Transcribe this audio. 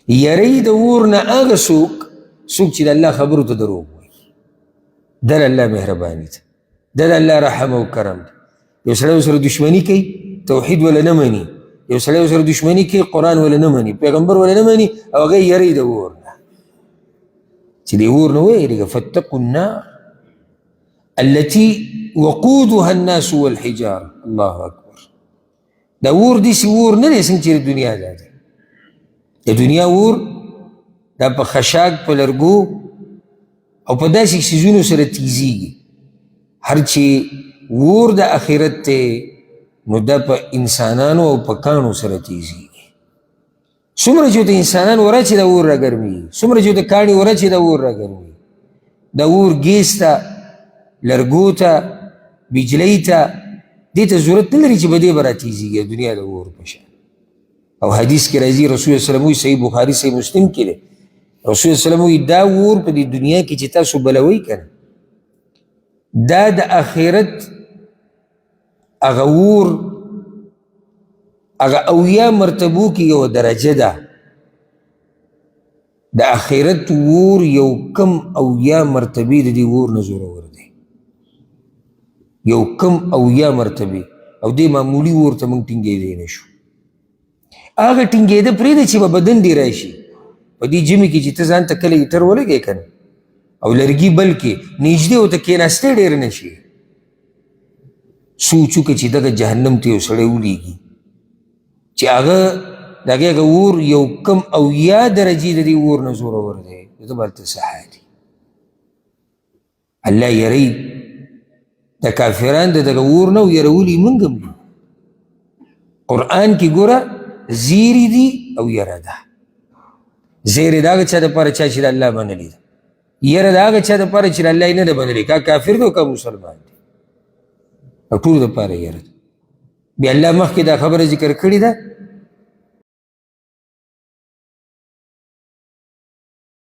یری د اور نه هغه څوک چې د الله خبرو ته دروغ وایي، دا د الله مهرباني ده، دا د الله رحم او کرم ده. یو سړی ورسره دشمني کوي، توحید ولا نه مني، یو سړی ورسره دشمني کوي، قرآن ولا نه مني، پیغمبر ولا نه مني، او هغه یری د اور نه چې د اور نه ویریږه. فاتقوا النار التي وقودها الناس والحجاره. الله اکبر. دا اور داسې اور نه دی څنګه چې د دنیا دا دی. د دنیا اور دا په خشاک، په لرګو او په داسې څیزونو سره تیزیږي. هر چې اور د آخرت دی نو دا په انسانانو او په کاڼو سره تیزیږي. څومره چې ورته انسانان ورچې دا اور راګرمېږي، څومره چې ورته کاڼي ورچې دا اور راګرمېږي. دا اور ګیس ته، لرګو ته، بجلۍ ته، دې ته ضرورت نه لري چې په دې به راتیزیږي دنیا د اور په شان. او حدیث کې راځي، رسول الله صلی الله علیه وسلم وایي، صحیح بخاري صحیح مسلم کې دی، رسول الله صلی الله علیه وسلم وایي دا اور په دې دنیا کې چې تاسو بلوئ که نه، دا د آخرت هغه اور هغه 80 مرتبو کې یو درجه ده. د آخرت اور یو کم 80 مرتبې د دې اور نه زورور دی، یو کم 80 مرتبې. او دې معمولي اور ته موږ ټینګېدی نه شو. هغه ټینګېده پرېږده چې به بدن دې راشي. په دې ژمي کې چې ته ځان ته کله هیټر ولګې که نه، او لرګي بل کې نږدې ورته کېناستی ډېر نه شي. سوچ وکړه چې دغه جهنم ته یو سړی ولیږي چې هغه د هغې هغه اور یو کم 80 درجې د دې اور نه زورور دی. ته به هلته څه حال وي؟ الله یری د کافران د دغه اور نه یرولي موږ هم یو. قرآن کې ګوره زیری دي او یره ده. زیری د هغه چا دپاره چا چې د الله منلي ده، یره د هغه چا دپاره چې د الله یې نه ده منلي، که کافر دی او که مسلمان دی، او ټولو دپاره یره ده. بیا الله مخکې دا خبره ذکر کړې ده